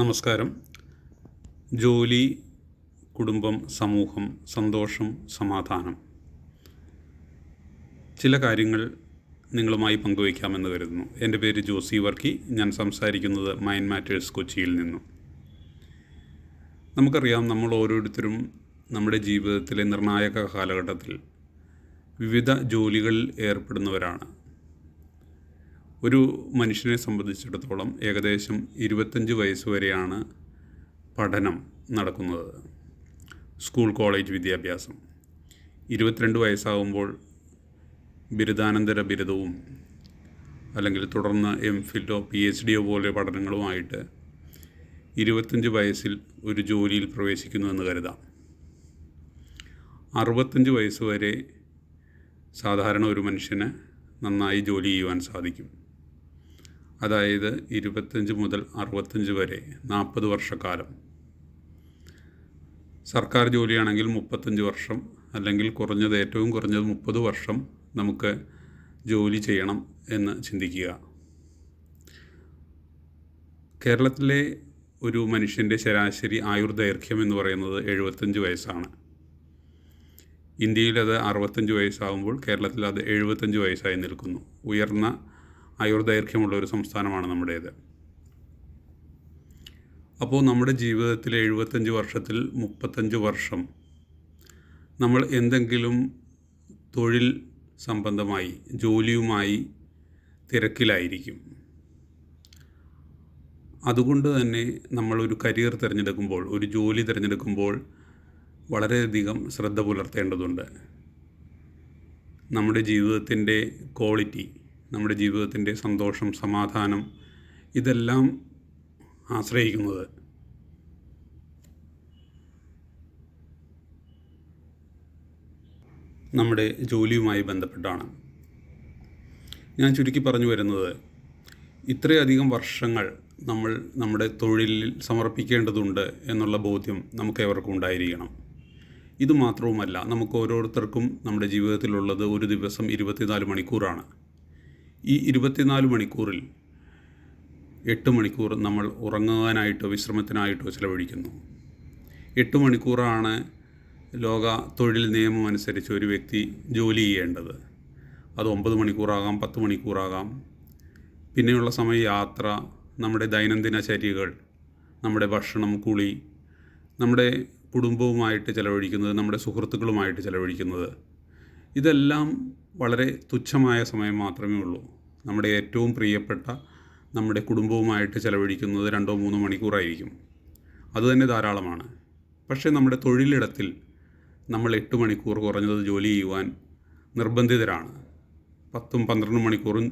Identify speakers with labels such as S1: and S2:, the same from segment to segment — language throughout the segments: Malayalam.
S1: നമസ്കാരം. ജോലി, കുടുംബം, സമൂഹം, സന്തോഷം, സമാധാനം. ചില കാര്യങ്ങൾ നിങ്ങളുമായി പങ്കുവയ്ക്കാമെന്ന് കരുതുന്നു. എൻ്റെ പേര് ജോസി വർക്കി. ഞാൻ സംസാരിക്കുന്നത് മൈൻഡ് മാറ്റേഴ്സ് കൊച്ചിയിൽ നിന്നും. നമുക്കറിയാം, നമ്മൾ ഓരോരുത്തരും നമ്മുടെ ജീവിതത്തിലെ നിർണായക കാലഘട്ടത്തിൽ വിവിധ ജോലികളിൽ ഏർപ്പെടുന്നവരാണ്. ഒരു മനുഷ്യനെ സംബന്ധിച്ചിടത്തോളം ഏകദേശം 25 വയസ്സ് വരെയാണ് പഠനം നടക്കുന്നത്, സ്കൂൾ കോളേജ് വിദ്യാഭ്യാസം. 22 വയസ്സാകുമ്പോൾ ബിരുദാനന്തര ബിരുദവും അല്ലെങ്കിൽ തുടർന്ന് MPhil PhD പോലെ പഠനങ്ങളുമായിട്ട് 25 വയസ്സിൽ ഒരു ജോലിയിൽ പ്രവേശിക്കുന്നുവെന്ന് കരുതാം. 65 വയസ്സ് വരെ സാധാരണ ഒരു മനുഷ്യന് നന്നായി ജോലി ചെയ്യുവാൻ സാധിക്കും. അതായത് 25 മുതൽ 65 വരെ 40 വർഷക്കാലം. സർക്കാർ ജോലിയാണെങ്കിൽ 35 വർഷം, അല്ലെങ്കിൽ ഏറ്റവും കുറഞ്ഞത് 30 വർഷം നമുക്ക് ജോലി ചെയ്യണം എന്ന് ചിന്തിക്കുക. കേരളത്തിലെ ഒരു മനുഷ്യൻ്റെ ശരാശരി ആയുർദൈർഘ്യം എന്ന് പറയുന്നത് 75 വയസ്സാണ്. ഇന്ത്യയിൽ അത് 65 വയസ്സാകുമ്പോൾ കേരളത്തിൽ അത് 75 വയസ്സായി നിൽക്കുന്നു. ഉയർന്ന ആയുർദൈർഘ്യമുള്ള ഒരു സംസ്ഥാനമാണ് നമ്മുടേത്. അപ്പോൾ നമ്മുടെ ജീവിതത്തിലെ 75 വർഷത്തിൽ 35 വർഷം നമ്മൾ എന്തെങ്കിലും തൊഴിൽ സംബന്ധമായി ജോലിയുമായി തിരക്കിലായിരിക്കും. അതുകൊണ്ട് തന്നെ നമ്മളൊരു കരിയർ തിരഞ്ഞെടുക്കുമ്പോൾ, ഒരു ജോലി തിരഞ്ഞെടുക്കുമ്പോൾ വളരെയധികം ശ്രദ്ധ പുലർത്തേണ്ടതുണ്ട്. നമ്മുടെ ജീവിതത്തിൻ്റെ ക്വാളിറ്റി, നമ്മുടെ ജീവിതത്തിൻ്റെ സന്തോഷം, സമാധാനം, ഇതെല്ലാം ആശ്രയിക്കുന്നത് നമ്മുടെ ജോലിയുമായി ബന്ധപ്പെട്ടാണ്. ഞാൻ ചുരുക്കി പറഞ്ഞു വരുന്നത്, ഇത്രയധികം വർഷങ്ങൾ നമ്മൾ നമ്മുടെ തൊഴിലിൽ സമർപ്പിക്കേണ്ടതുണ്ട് എന്നുള്ള ബോധ്യം നമുക്കേവർക്കും ഉണ്ടായിരിക്കണം. ഇതുമാത്രവുമല്ല, നമുക്ക് ഓരോരുത്തർക്കും നമ്മുടെ ജീവിതത്തിലുള്ളത് ഒരു ദിവസം 24 മണിക്കൂറാണ്. ഈ 24 മണിക്കൂറിൽ 8 മണിക്കൂർ നമ്മൾ ഉറങ്ങുവാനായിട്ടോ വിശ്രമത്തിനായിട്ടോ ചിലവഴിക്കുന്നു. 8 മണിക്കൂറാണ് ലോക തൊഴിൽ നിയമം അനുസരിച്ച് ഒരു വ്യക്തി ജോലി ചെയ്യേണ്ടത്. അത് 9 മണിക്കൂറാകാം, 10 മണിക്കൂറാകാം. പിന്നെയുള്ള സമയം യാത്ര, നമ്മുടെ ദൈനംദിന ചര്യകൾ, നമ്മുടെ ഭക്ഷണം, കുളി, നമ്മുടെ കുടുംബവുമായിട്ട് ചിലവഴിക്കുന്നത്, നമ്മുടെ സുഹൃത്തുക്കളുമായിട്ട് ചിലവഴിക്കുന്നത്, ഇതെല്ലാം വളരെ തുച്ഛമായ സമയം മാത്രമേ ഉള്ളൂ. നമ്മുടെ ഏറ്റവും പ്രിയപ്പെട്ട നമ്മുടെ കുടുംബവുമായിട്ട് ചിലവഴിക്കുന്നത് 2-3 മണിക്കൂറായിരിക്കും. അതുതന്നെ ധാരാളമാണ്. പക്ഷേ നമ്മുടെ തൊഴിലിടത്തിൽ നമ്മൾ 8 മണിക്കൂർ കുറഞ്ഞത് ജോലി ചെയ്യുവാൻ നിർബന്ധിതരാണ്. 10-12 മണിക്കൂറും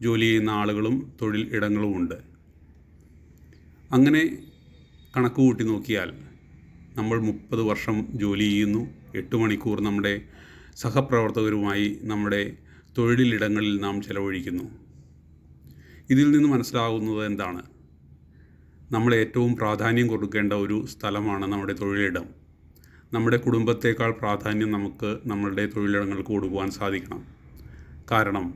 S1: ജോലി ചെയ്യുന്ന ആളുകളും തൊഴിൽ ഇടങ്ങളുമുണ്ട്. അങ്ങനെ കണക്ക് കൂട്ടി നോക്കിയാൽ നമ്മൾ 30 വർഷം ജോലി ചെയ്യുന്നു, 8 മണിക്കൂർ നമ്മുടെ സഹപ്രവർത്തകരുമായി നമ്മുടെ തൊഴിലിടങ്ങളിൽ നാം ചെലവഴിക്കുന്നു. ഇതിൽ നിന്ന് മനസ്സിലാകുന്നത് എന്താണ്? നമ്മൾ ഏറ്റവും പ്രാധാന്യം കൊടുക്കേണ്ട ഒരു സ്ഥലമാണ് നമ്മുടെ തൊഴിലിടം. നമ്മുടെ കുടുംബത്തേക്കാൾ പ്രാധാന്യം നമുക്ക് നമ്മളുടെ തൊഴിലിടങ്ങൾക്ക് കൊടുക്കുവാൻ സാധിക്കണം. കാരണം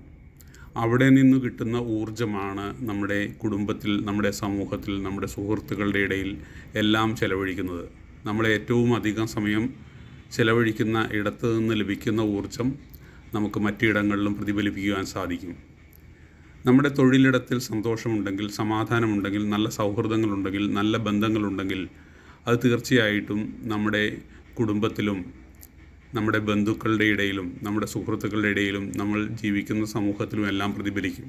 S1: അവിടെ നിന്ന് കിട്ടുന്ന ഊർജ്ജമാണ് നമ്മുടെ കുടുംബത്തിൽ, നമ്മുടെ സമൂഹത്തിൽ, നമ്മുടെ സുഹൃത്തുക്കളുടെ ഇടയിൽ എല്ലാം ചെലവഴിക്കുന്നത്. നമ്മൾ ഏറ്റവും അധികം സമയം ചെലവഴിക്കുന്ന ഇടത്ത് നിന്ന് ലഭിക്കുന്ന ഊർജ്ജം നമുക്ക് മറ്റിടങ്ങളിലും പ്രതിഫലിപ്പിക്കുവാൻ സാധിക്കും. നമ്മുടെ തൊഴിലിടത്തിൽ സന്തോഷമുണ്ടെങ്കിൽ, സമാധാനമുണ്ടെങ്കിൽ, നല്ല സൗഹൃദങ്ങളുണ്ടെങ്കിൽ, നല്ല ബന്ധങ്ങളുണ്ടെങ്കിൽ, അത് തീർച്ചയായിട്ടും നമ്മുടെ കുടുംബത്തിലും നമ്മുടെ ബന്ധുക്കളുടെ ഇടയിലും നമ്മുടെ സുഹൃത്തുക്കളുടെ ഇടയിലും നമ്മൾ ജീവിക്കുന്ന സമൂഹത്തിലും എല്ലാം പ്രതിഫലിക്കും.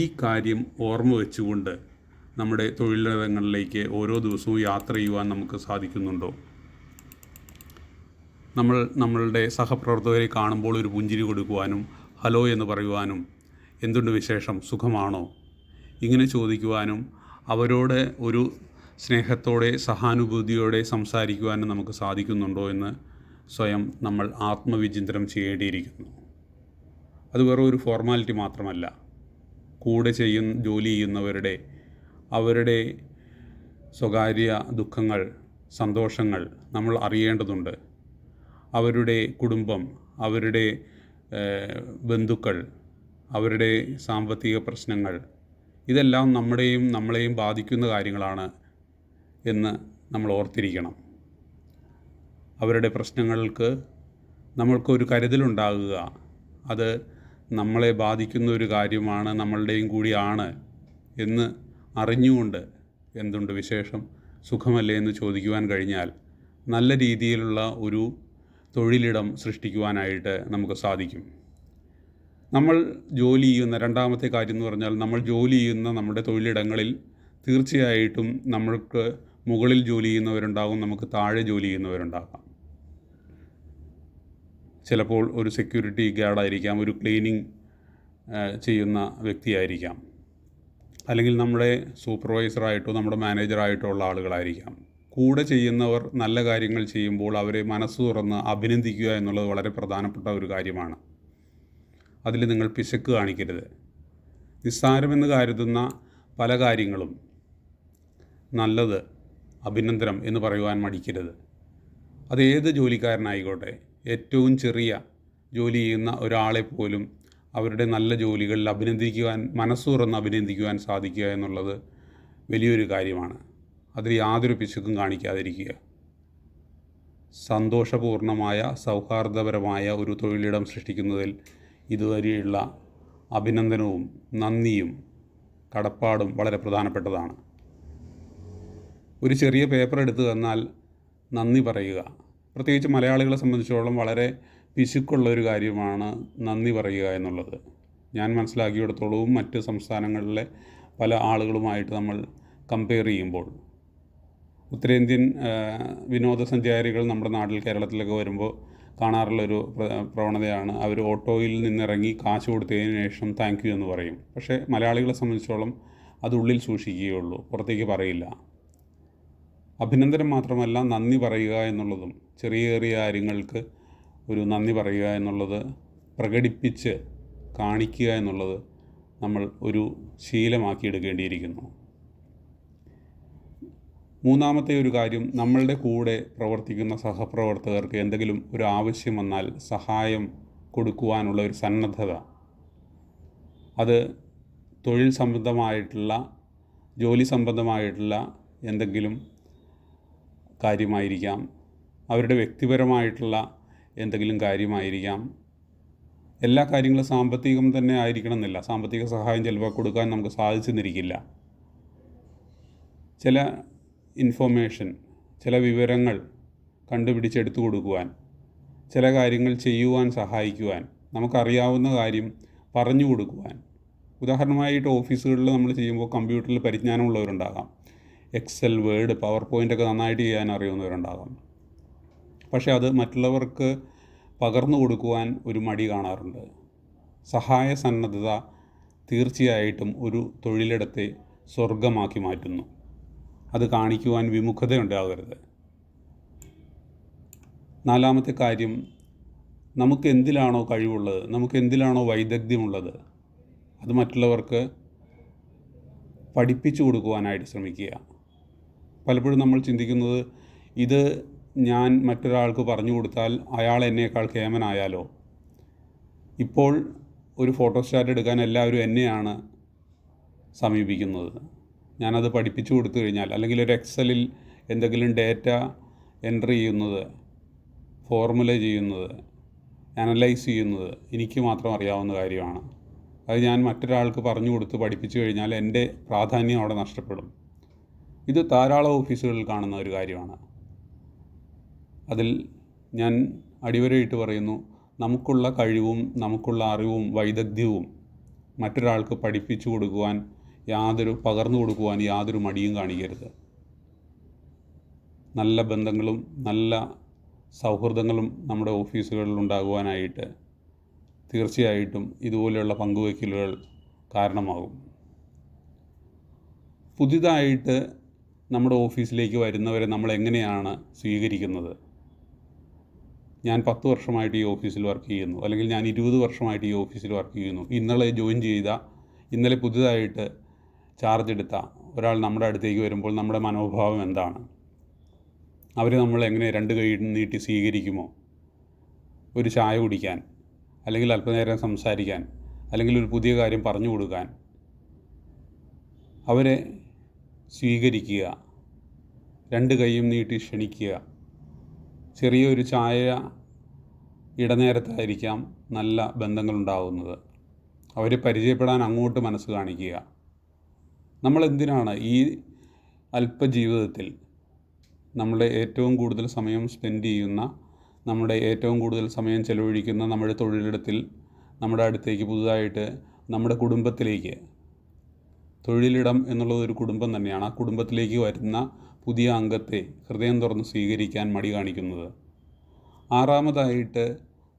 S1: ഈ കാര്യം ഓർമ്മ വെച്ചുകൊണ്ട് നമ്മുടെ തൊഴിലിടങ്ങളിലേക്ക് ഓരോ ദിവസവും യാത്ര ചെയ്യുവാൻ നമുക്ക് സാധിക്കുന്നുണ്ടോ? നമ്മൾ നമ്മളുടെ സഹപ്രവർത്തകരെ കാണുമ്പോൾ ഒരു പുഞ്ചിരി കൊടുക്കുവാനും, ഹലോ എന്ന് പറയുവാനും, എന്തുണ്ട് വിശേഷം, സുഖമാണോ, ഇങ്ങനെ ചോദിക്കുവാനും, അവരോട് ഒരു സ്നേഹത്തോടെ സഹാനുഭൂതിയോടെ സംസാരിക്കുവാനും നമുക്ക് സാധിക്കുന്നുണ്ടോ എന്ന് സ്വയം നമ്മൾ ആത്മവിചിന്തനം ചെയ്യേണ്ടിയിരിക്കുന്നു. അത് വെറും ഒരു ഫോർമാലിറ്റി മാത്രമല്ല. കൂടെ ജോലി ചെയ്യുന്നവരുടെ അവരുടെ സ്വകാര്യ ദുഃഖങ്ങൾ, സന്തോഷങ്ങൾ നമ്മൾ അറിയേണ്ടതുണ്ട്. അവരുടെ കുടുംബം, അവരുടെ ബന്ധുക്കൾ, അവരുടെ സാമ്പത്തിക പ്രശ്നങ്ങൾ, ഇതെല്ലാം നമ്മളെയും ബാധിക്കുന്ന കാര്യങ്ങളാണ് എന്ന് നമ്മൾ ഓർത്തിരിക്കണം. അവരുടെ പ്രശ്നങ്ങൾക്ക് നമ്മൾക്കൊരു കരുതലുണ്ടാകുക, അത് നമ്മളെ ബാധിക്കുന്ന ഒരു കാര്യമാണ്, നമ്മളുടെയും കൂടിയാണ് എന്ന് അറിഞ്ഞുകൊണ്ട് എന്തുണ്ട് വിശേഷം, സുഖമല്ലേ എന്ന് ചോദിക്കുവാൻ കഴിഞ്ഞാൽ നല്ല രീതിയിലുള്ള ഒരു തൊഴിലിടം സൃഷ്ടിക്കുവാനായിട്ട് നമുക്ക് സാധിക്കും. നമ്മൾ ജോലി ചെയ്യുന്ന രണ്ടാമത്തെ കാര്യം എന്ന് പറഞ്ഞാൽ, നമ്മൾ ജോലി ചെയ്യുന്ന നമ്മുടെ തൊഴിലിടങ്ങളിൽ തീർച്ചയായിട്ടും നമ്മൾക്ക് മുകളിൽ ജോലി ചെയ്യുന്നവരുണ്ടാകും, നമുക്ക് താഴെ ജോലി ചെയ്യുന്നവരുണ്ടാകാം. ചിലപ്പോൾ ഒരു സെക്യൂരിറ്റി ഗാർഡായിരിക്കാം, ഒരു ക്ലീനിങ് ചെയ്യുന്ന വ്യക്തിയായിരിക്കാം, അല്ലെങ്കിൽ നമ്മുടെ സൂപ്പർവൈസറായിട്ടോ നമ്മുടെ മാനേജറായിട്ടോ ഉള്ള ആളുകളായിരിക്കാം. കൂടെ ചെയ്യുന്നവർ നല്ല കാര്യങ്ങൾ ചെയ്യുമ്പോൾ അവരെ മനസ്സ് തുറന്ന് അഭിനന്ദിക്കുക എന്നുള്ളത് വളരെ പ്രധാനപ്പെട്ട ഒരു കാര്യമാണ്. അതിൽ നിങ്ങൾ പിശക്ക് കാണിക്കരുത്. നിസ്സാരമെന്ന് കരുതുന്ന പല കാര്യങ്ങളും നല്ലത്, അഭിനന്ദനം എന്ന് പറയുവാൻ മടിക്കരുത്. അതേത് ജോലിക്കാരനായിക്കോട്ടെ, ഏറ്റവും ചെറിയ ജോലി ചെയ്യുന്ന ഒരാളെ പോലും അവരുടെ നല്ല ജോലികളിൽ മനസ്സ് തുറന്ന് അഭിനന്ദിക്കുവാൻ സാധിക്കുക എന്നുള്ളത് വലിയൊരു കാര്യമാണ്. അതിൽ യാതൊരു പിശുക്കും കാണിക്കാതിരിക്കുക. സന്തോഷപൂർണമായ സൗഹാർദ്ദപരമായ ഒരു തൊഴിലിടം സൃഷ്ടിക്കുന്നതിൽ ഇതുവരെയുള്ള അഭിനന്ദനവും നന്ദിയും കടപ്പാടും വളരെ പ്രധാനപ്പെട്ടതാണ്. ഒരു ചെറിയ പേപ്പർ എടുത്തു തന്നാൽ നന്ദി പറയുക. പ്രത്യേകിച്ച് മലയാളികളെ സംബന്ധിച്ചിടത്തോളം വളരെ പിശുക്കുള്ള ഒരു കാര്യമാണ് നന്ദി പറയുക എന്നുള്ളത്. ഞാൻ മനസ്സിലാക്കിയിടത്തോളവും മറ്റ് സംസ്ഥാനങ്ങളിലെ പല ആളുകളുമായിട്ട് നമ്മൾ കമ്പയർ ചെയ്യുമ്പോൾ, ഉത്തരേന്ത്യൻ വിനോദസഞ്ചാരികൾ നമ്മുടെ നാട്ടിൽ കേരളത്തിലൊക്കെ വരുമ്പോൾ കാണാറുള്ളൊരു പ്രവണതയാണ്, അവർ ഓട്ടോയിൽ നിന്നിറങ്ങി കാശ് കൊടുത്തതിന് ശേഷം താങ്ക് യു എന്ന് പറയും. പക്ഷേ മലയാളികളെ സംബന്ധിച്ചിടത്തോളം അത് ഉള്ളിൽ സൂക്ഷിക്കുകയുള്ളൂ, പുറത്തേക്ക് പറയില്ല. അഭിനന്ദനം മാത്രമല്ല, നന്ദി പറയുക എന്നുള്ളതും, ചെറിയ ചെറിയ കാര്യങ്ങൾക്ക് ഒരു നന്ദി പറയുക എന്നുള്ളത്, പ്രകടിപ്പിച്ച് കാണിക്കുക എന്നുള്ളത് നമ്മൾ ഒരു ശീലമാക്കിയെടുക്കേണ്ടിയിരിക്കുന്നു. മൂന്നാമത്തെ ഒരു കാര്യം, നമ്മളുടെ കൂടെ പ്രവർത്തിക്കുന്ന സഹപ്രവർത്തകർക്ക് എന്തെങ്കിലും ഒരു ആവശ്യം വന്നാൽ സഹായം കൊടുക്കുവാനുള്ള ഒരു സന്നദ്ധത. അത് തൊഴിൽ സംബന്ധമായിട്ടുള്ള, ജോലി സംബന്ധമായിട്ടുള്ള എന്തെങ്കിലും കാര്യമായിരിക്കാം, അവരുടെ വ്യക്തിപരമായിട്ടുള്ള എന്തെങ്കിലും കാര്യമായിരിക്കാം. എല്ലാ കാര്യങ്ങളും സാമ്പത്തികം തന്നെ ആയിരിക്കണം എന്നില്ല. സാമ്പത്തിക സഹായം ചിലപ്പോൾ കൊടുക്കാൻ നമുക്ക് സാധിച്ചെന്നിരിക്കില്ല. ചില ഇൻഫോർമേഷൻ, ചില വിവരങ്ങൾ കണ്ടുപിടിച്ചെടുത്തു കൊടുക്കുവാൻ, ചില കാര്യങ്ങൾ ചെയ്യുവാൻ സഹായിക്കുവാൻ, നമുക്കറിയാവുന്ന കാര്യം പറഞ്ഞു കൊടുക്കുവാൻ. ഉദാഹരണമായിട്ട് ഓഫീസുകളിൽ നമ്മൾ ചെയ്യുമ്പോൾ കമ്പ്യൂട്ടറിൽ പരിജ്ഞാനമുള്ളവരുണ്ടാകാം, എക്സൽ, വേർഡ്, പവർ പോയിൻ്റൊക്കെ നന്നായിട്ട് ചെയ്യാൻ അറിയുന്നവരുണ്ടാകാം. പക്ഷേ അത് മറ്റുള്ളവർക്ക് പകർന്നു കൊടുക്കുവാൻ ഒരു മടി കാണാറുണ്ട്. സഹായ സന്നദ്ധത തീർച്ചയായിട്ടും ഒരു തൊഴിലിടത്തെ സ്വർഗമാക്കി മാറ്റുന്നു. അത് കാണിക്കുവാൻ വിമുഖതയുണ്ടാകരുത്. നാലാമത്തെ കാര്യം, നമുക്ക് എന്തിലാണോ കഴിവുള്ളത്, നമുക്ക് എന്തിലാണോ വൈദഗ്ധ്യമുള്ളത്, അത് മറ്റുള്ളവർക്ക് പഠിപ്പിച്ചു കൊടുക്കുവാനായിട്ട് ശ്രമിക്കുക. പലപ്പോഴും നമ്മൾ ചിന്തിക്കുന്നത്, ഇത് ഞാൻ മറ്റൊരാൾക്ക് പറഞ്ഞു കൊടുത്താൽ അയാൾ എന്നേക്കാൾ കേമനായാലോ. ഇപ്പോൾ ഒരു ഫോട്ടോസ്റ്റാറ്റ് എടുക്കാൻ എല്ലാവരും എന്നെയാണ് സമീപിക്കുന്നത്. ഞാനത് പഠിപ്പിച്ചു കൊടുത്തു കഴിഞ്ഞാൽ, അല്ലെങ്കിൽ ഒരു എക്സലിൽ എന്തെങ്കിലും ഡേറ്റ എൻട്രി ചെയ്യുന്നത്, ഫോർമുല ചെയ്യുന്നത്, അനലൈസ് ചെയ്യുന്നത് എനിക്ക് മാത്രം അറിയാവുന്ന കാര്യമാണ്. അത് ഞാൻ മറ്റൊരാൾക്ക് പറഞ്ഞു കൊടുത്ത് പഠിപ്പിച്ചു കഴിഞ്ഞാൽ എൻ്റെ പ്രാധാന്യം അവിടെ നഷ്ടപ്പെടും. ഇത് ധാരാളം ഓഫീസുകളിൽ കാണുന്ന ഒരു കാര്യമാണ്. അതിൽ ഞാൻ അടിവരയിട്ട് പറയുന്നു, നമുക്കുള്ള കഴിവും നമുക്കുള്ള അറിവും വൈദഗ്ധ്യവും മറ്റൊരാൾക്ക് പഠിപ്പിച്ചു കൊടുക്കുവാൻ, പകർന്നു കൊടുക്കുവാൻ യാതൊരു മടിയും കാണിക്കരുത്. നല്ല ബന്ധങ്ങളും നല്ല സൗഹൃദങ്ങളും നമ്മുടെ ഓഫീസുകളിൽ ഉണ്ടാകുവാനായിട്ട് തീർച്ചയായിട്ടും ഇതുപോലെയുള്ള പങ്കുവയ്ക്കലുകൾ കാരണമാകും. പുതിയതായിട്ട് നമ്മുടെ ഓഫീസിലേക്ക് വരുന്നവരെ നമ്മൾ എങ്ങനെയാണ് സ്വീകരിക്കുന്നത്? ഞാൻ 10 വർഷമായിട്ട് ഈ ഓഫീസിൽ വർക്ക് ചെയ്യുന്നു, അല്ലെങ്കിൽ ഞാൻ 20 വർഷമായിട്ട് ഈ ഓഫീസിൽ വർക്ക് ചെയ്യുന്നു. ഇന്നലെ പുതുതായിട്ട് ചാർജ് എടുത്ത ഒരാൾ നമ്മുടെ അടുത്തേക്ക് വരുമ്പോൾ നമ്മുടെ മനോഭാവം എന്താണ്? അവരെ നമ്മൾ എങ്ങനെ 2 കൈ നീട്ടി സ്വീകരിക്കുമോ? ഒരു ചായ കുടിക്കാൻ, അല്ലെങ്കിൽ അല്പനേരം സംസാരിക്കാൻ, അല്ലെങ്കിൽ ഒരു പുതിയ കാര്യം പറഞ്ഞു കൊടുക്കാൻ. അവരെ സ്വീകരിക്കുക, രണ്ട് കൈയും നീട്ടി ക്ഷണിക്കുക. ചെറിയൊരു ചായ ഇടനേരത്തായിരിക്കാം നല്ല ബന്ധങ്ങളുണ്ടാകുന്നത്. അവരെ പരിചയപ്പെടാൻ അങ്ങോട്ട് മനസ്സ് കാണിക്കുക. നമ്മളെന്തിനാണ് ഈ അല്പജീവിതത്തിൽ നമ്മുടെ ഏറ്റവും കൂടുതൽ സമയം സ്പെൻഡ് ചെയ്യുന്ന, നമ്മുടെ ഏറ്റവും കൂടുതൽ സമയം ചെലവഴിക്കുന്ന നമ്മുടെ തൊഴിലിടത്തിൽ, നമ്മുടെ അടുത്തേക്ക് പുതുതായിട്ട് നമ്മുടെ കുടുംബത്തിലേക്ക്, തൊഴിലിടം എന്നുള്ളത് ഒരു കുടുംബം തന്നെയാണ്, ആ കുടുംബത്തിലേക്ക് വരുന്ന പുതിയ അംഗത്തെ ഹൃദയം തുറന്ന് സ്വീകരിക്കാൻ മടി കാണിക്കുന്നത്? ആറാമതായിട്ട്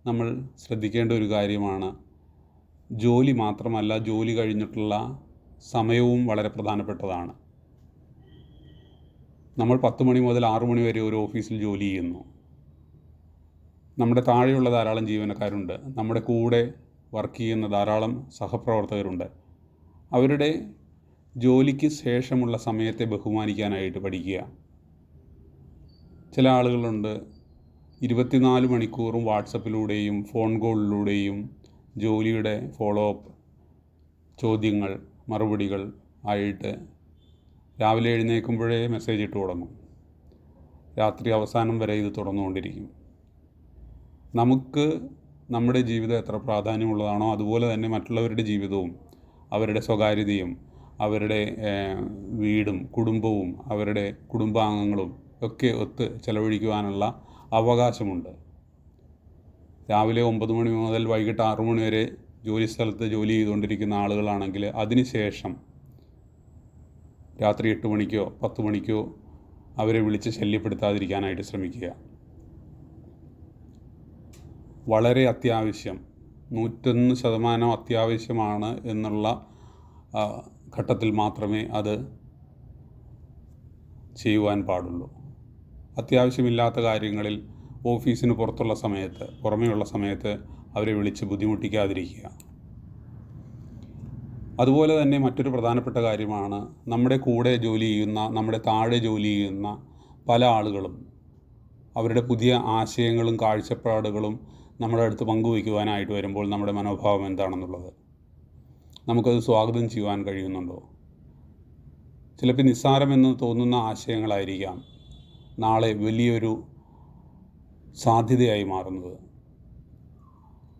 S1: നമ്മൾ ശ്രദ്ധിക്കേണ്ട ഒരു കാര്യമാണ്, ജോലി മാത്രമല്ല, ജോലി കഴിഞ്ഞിട്ടുള്ള സമയവും വളരെ പ്രധാനപ്പെട്ടതാണ്. നമ്മൾ 10 മണി മുതൽ 6 മണി വരെ ഒരു ഓഫീസിൽ ജോലി ചെയ്യുന്നു. നമ്മുടെ താഴെയുള്ള ധാരാളം ജീവനക്കാരുണ്ട്, നമ്മുടെ കൂടെ വർക്ക് ചെയ്യുന്ന ധാരാളം സഹപ്രവർത്തകരുണ്ട്. അവരുടെ ജോലിക്ക് ശേഷമുള്ള സമയത്തെ ബഹുമാനിക്കാനായിട്ട് പഠിക്കുക. ചില ആളുകളുണ്ട് 24 മണിക്കൂറും വാട്സപ്പിലൂടെയും ഫോൺ കോളിലൂടെയും ജോലിയുടെ ഫോളോ അപ്പ്, ചോദ്യങ്ങൾ, മറുപടികൾ ആയിട്ട് രാവിലെ എഴുന്നേൽക്കുമ്പോഴേ മെസ്സേജ് ഇട്ട് തുടങ്ങും. രാത്രി അവസാനം വരെ ഇത് തുടർന്നുകൊണ്ടിരിക്കും. നമുക്ക് നമ്മുടെ ജീവിതം എത്ര പ്രാധാന്യമുള്ളതാണോ അതുപോലെ തന്നെ മറ്റുള്ളവരുടെ ജീവിതവും, അവരുടെ സ്വകാര്യതയും, അവരുടെ വീടും കുടുംബവും അവരുടെ കുടുംബാംഗങ്ങളും ഒക്കെ ഒത്ത് ചെലവഴിക്കുവാനുള്ള അവകാശമുണ്ട്. രാവിലെ 9 മണി മുതൽ വൈകിട്ട് 6 മണി വരെ ജോലി സ്ഥലത്ത് ജോലി ചെയ്തുകൊണ്ടിരിക്കുന്ന ആളുകളാണെങ്കിൽ അതിനുശേഷം രാത്രി 8 മണിക്കോ 10 മണിക്കോ അവരെ വിളിച്ച് ശല്യപ്പെടുത്താതിരിക്കാനായിട്ട് ശ്രമിക്കുക. വളരെ അത്യാവശ്യം, 101% അത്യാവശ്യമാണ് എന്നുള്ള ഘട്ടത്തിൽ മാത്രമേ അത് ചെയ്യുവാൻ പാടുള്ളൂ. അത്യാവശ്യമില്ലാത്ത കാര്യങ്ങളിൽ ഓഫീസിന് പുറമേയുള്ള സമയത്ത് അവരെ വിളിച്ച് ബുദ്ധിമുട്ടിക്കാതിരിക്കുക. അതുപോലെ തന്നെ മറ്റൊരു പ്രധാനപ്പെട്ട കാര്യമാണ്, നമ്മുടെ കൂടെ ജോലി ചെയ്യുന്ന, നമ്മുടെ താഴെ ജോലി ചെയ്യുന്ന പല ആളുകളും അവരുടെ പുതിയ ആശയങ്ങളും കാഴ്ചപ്പാടുകളും നമ്മുടെ അടുത്ത് പങ്കുവയ്ക്കുവാനായിട്ട് വരുമ്പോൾ നമ്മുടെ മനോഭാവം എന്താണെന്നുള്ളത്. നമുക്കത് സ്വാഗതം ചെയ്യുവാൻ കഴിയുന്നുണ്ടോ? ചിലപ്പോൾ നിസ്സാരമെന്ന് തോന്നുന്ന ആശയങ്ങളായിരിക്കാം നാളെ വലിയൊരു സാധ്യതയായി മാറുന്നത്.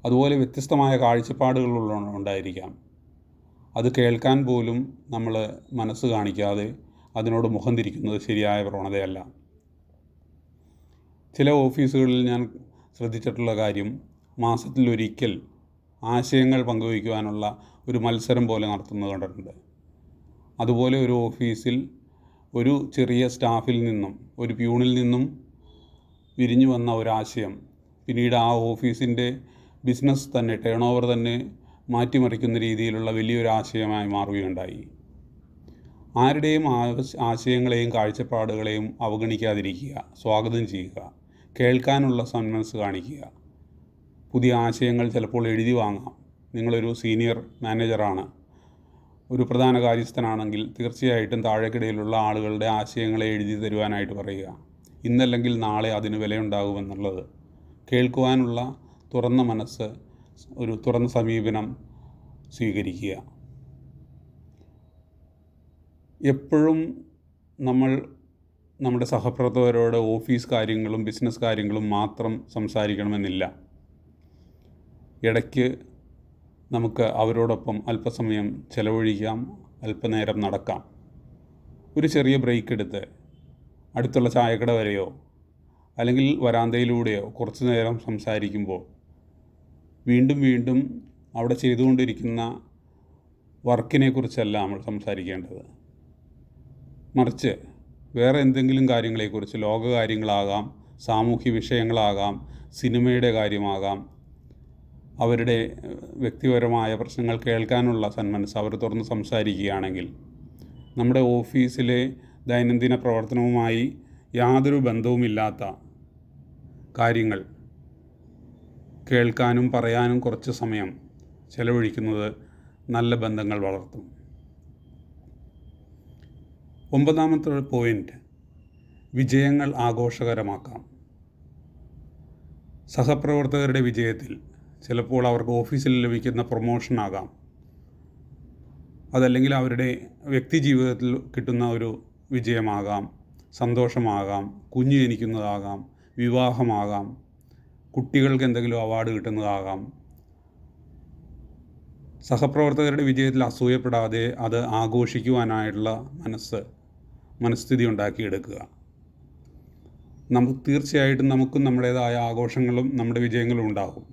S1: അതുപോലെ വ്യത്യസ്തമായ കാഴ്ചപ്പാടുകൾ ഉണ്ടായിരിക്കാം. അത് കേൾക്കാൻ പോലും നമ്മൾ മനസ്സ് കാണിക്കാതെ അതിനോട് മുഖം തിരിക്കുന്നത് ശരിയായ പ്രവണതയല്ല. ചില ഓഫീസുകളിൽ ഞാൻ ശ്രദ്ധിച്ചിട്ടുള്ള കാര്യം, മാസത്തിലൊരിക്കൽ ആശയങ്ങൾ പങ്കുവയ്ക്കുവാനുള്ള ഒരു മത്സരം പോലെ നടത്തുന്നത് കണ്ടിട്ടുണ്ട്. അതുപോലെ ഒരു ഓഫീസിൽ ഒരു ചെറിയ സ്റ്റാഫിൽ നിന്നും, ഒരു പ്യൂണിൽ നിന്നും വിരിഞ്ഞു വന്ന ഒരാശയം പിന്നീട് ആ ഓഫീസിൻ്റെ ബിസിനസ് തന്നെ, ടേൺ ഓവർ തന്നെ മാറ്റിമറിക്കുന്ന രീതിയിലുള്ള വലിയൊരു ആശയമായി മാറുകയുണ്ടായി. ആരുടെയും ആശയങ്ങളെയും കാഴ്ചപ്പാടുകളെയും അവഗണിക്കാതിരിക്കുക, സ്വാഗതം ചെയ്യുക, കേൾക്കാനുള്ള സന്മനസ് കാണിക്കുക. പുതിയ ആശയങ്ങൾ ചിലപ്പോൾ എഴുതി വാങ്ങാം. നിങ്ങളൊരു സീനിയർ മാനേജറാണ്, ഒരു പ്രധാന കാര്യസ്ഥനാണെങ്കിൽ തീർച്ചയായിട്ടും താഴേക്കിടയിലുള്ള ആളുകളുടെ ആശയങ്ങളെ എഴുതി തരുവാനായിട്ട് പറയുക. ഇന്നല്ലെങ്കിൽ നാളെ അതിന് വിലയുണ്ടാകുമെന്നുള്ളത്. കേൾക്കുവാനുള്ള തുറന്ന മനസ്സ്, ഒരു തുറന്ന സമീപനം സ്വീകരിക്കുക. എപ്പോഴും നമ്മൾ നമ്മുടെ സഹപ്രവർത്തകരോട് ഓഫീസ് കാര്യങ്ങളും ബിസിനസ് കാര്യങ്ങളും മാത്രം സംസാരിക്കണമെന്നില്ല. ഇടയ്ക്ക് നമുക്ക് അവരോടൊപ്പം അല്പസമയം ചെലവഴിക്കാം, അല്പനേരം നടക്കാം. ഒരു ചെറിയ ബ്രേക്ക് എടുത്ത് അടുത്തുള്ള ചായക്കട വരെയോ അല്ലെങ്കിൽ വരാന്തയിലൂടെയോ കുറച്ച് നേരം സംസാരിക്കുമ്പോൾ വീണ്ടും വീണ്ടും അവിടെ ചെയ്തുകൊണ്ടിരിക്കുന്ന വർക്കിനെ കുറിച്ചല്ല നമ്മൾ സംസാരിക്കേണ്ടത്. മറിച്ച് വേറെ എന്തെങ്കിലും കാര്യങ്ങളെക്കുറിച്ച്, ലോകകാര്യങ്ങളാകാം, സാമൂഹ്യ വിഷയങ്ങളാകാം, സിനിമയുടെ കാര്യമാകാം, അവരുടെ വ്യക്തിപരമായ പ്രശ്നങ്ങൾ കേൾക്കാനുള്ള സന്മനസ് അവർ തുറന്ന് സംസാരിക്കുകയാണെങ്കിൽ നമ്മുടെ ഓഫീസിലെ ദൈനംദിന പ്രവർത്തനവുമായി യാതൊരു ബന്ധവുമില്ലാത്ത കാര്യങ്ങൾ കേൾക്കാനും പറയാനും കുറച്ച് സമയം ചെലവഴിക്കുന്നത് നല്ല ബന്ധങ്ങൾ വളർത്തും. 9ാമത്തെ പോയിൻ്റ്, വിജയങ്ങൾ ആഘോഷകരമാക്കാം. സഹപ്രവർത്തകരുടെ വിജയത്തിൽ ചിലപ്പോൾ അവർക്ക് ഓഫീസിൽ ലഭിക്കുന്ന പ്രൊമോഷനാകാം, അതല്ലെങ്കിൽ അവരുടെ വ്യക്തി ജീവിതത്തിൽ കിട്ടുന്ന ഒരു വിജയമാകാം, സന്തോഷമാകാം, കുഞ്ഞ് ജനിക്കുന്നതാകാം, വിവാഹമാകാം, കുട്ടികൾക്ക് എന്തെങ്കിലും അവാർഡ് കിട്ടുന്നതാകാം. സഹപ്രവർത്തകരുടെ വിജയത്തിൽ അസൂയപ്പെടാതെ അത് ആഘോഷിക്കുവാനായിട്ടുള്ള മനസ്ഥിതി ഉണ്ടാക്കിയെടുക്കുക. തീർച്ചയായിട്ടും നമുക്കും നമ്മുടേതായ ആഘോഷങ്ങളും നമ്മുടെ വിജയങ്ങളും ഉണ്ടാകും.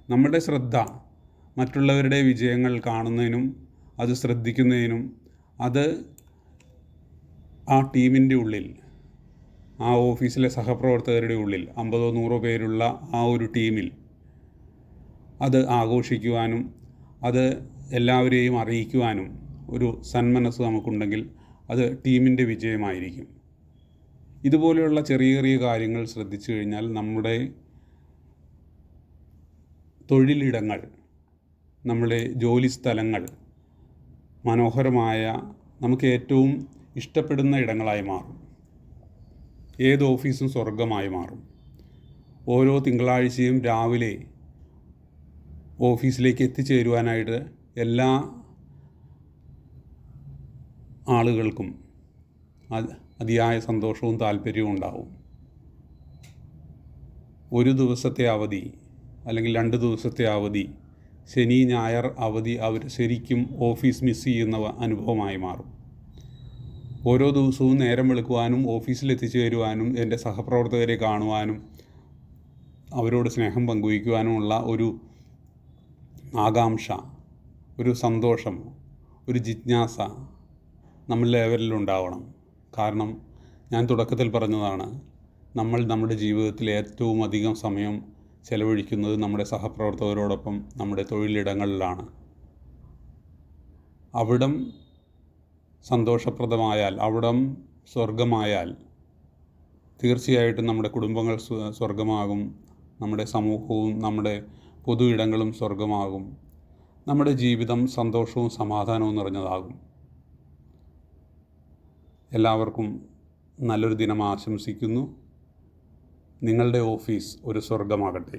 S1: നമ്മുടെ ശ്രദ്ധ മറ്റുള്ളവരുടെ വിജയങ്ങൾ കാണുന്നതിനും അത് ശ്രദ്ധിക്കുന്നതിനും അത് ആ ടീമിൻ്റെ ഉള്ളിൽ, ആ ഓഫീസിലെ സഹപ്രവർത്തകരുടെ ഉള്ളിൽ 50-100 പേരുള്ള ആ ഒരു ടീമിൽ അത് ആഘോഷിക്കുവാനും അത് എല്ലാവരെയും അറിയിക്കുവാനും ഒരു സന്മനസ്സ് നമുക്കുണ്ടെങ്കിൽ അത് ടീമിൻ്റെ വിജയമായിരിക്കും. ഇതുപോലെയുള്ള ചെറിയ ചെറിയ കാര്യങ്ങൾ ശ്രദ്ധിച്ചു കഴിഞ്ഞാൽ നമ്മുടെ തൊഴിലിടങ്ങൾ, നമ്മുടെ ജോലി സ്ഥലങ്ങൾ മനോഹരമായ, നമുക്ക് ഏറ്റവും ഇഷ്ടപ്പെടുന്ന ഇടങ്ങളായി മാറും. ഏത് ഓഫീസും സ്വർഗമായി മാറും. ഓരോ തിങ്കളാഴ്ചയും രാവിലെ ഓഫീസിലേക്ക് എത്തിച്ചേരുവാനായിട്ട് എല്ലാ ആളുകൾക്കും അതിയായ സന്തോഷവും താല്പര്യവും ഉണ്ടാവും. ഒരു ദിവസത്തെ അവധി അല്ലെങ്കിൽ 2 ദിവസത്തെ അവധി, ശനി ഞായർ അവധി അവർ ശരിക്കും ഓഫീസ് മിസ് ചെയ്യുന്ന അനുഭവമായി മാറും. ഓരോ ദിവസവും നേരം വെളുക്കുവാനും ഓഫീസിൽ എത്തിച്ചേരുവാനും എൻ്റെ സഹപ്രവർത്തകരെ കാണുവാനും അവരോട് സ്നേഹം പങ്കുവയ്ക്കുവാനുമുള്ള ഒരു ആകാംക്ഷ, ഒരു സന്തോഷം, ഒരു ജിജ്ഞാസ നമ്മളിലെവരിലുണ്ടാവണം. കാരണം ഞാൻ തുടക്കത്തിൽ പറഞ്ഞതാണ്, നമ്മൾ നമ്മുടെ ജീവിതത്തിൽ ഏറ്റവും അധികം സമയം ചെലവഴിക്കുന്നത് നമ്മുടെ സഹപ്രവർത്തകരോടൊപ്പം നമ്മുടെ തൊഴിലിടങ്ങളിലാണ്. അവിടം സന്തോഷപ്രദമായാൽ, അവിടം സ്വർഗമായാൽ തീർച്ചയായിട്ടും നമ്മുടെ കുടുംബങ്ങൾ സ്വർഗമാകും, നമ്മുടെ സമൂഹവും നമ്മുടെ പൊതു ഇടങ്ങളും സ്വർഗമാകും, നമ്മുടെ ജീവിതം സന്തോഷവും സമാധാനവും നിറഞ്ഞതാകും. എല്ലാവർക്കും നല്ലൊരു ദിനം ആശംസിക്കുന്നു. നിങ്ങളുടെ ഓഫീസ് ഒരു സ്വർഗമാകട്ടെ.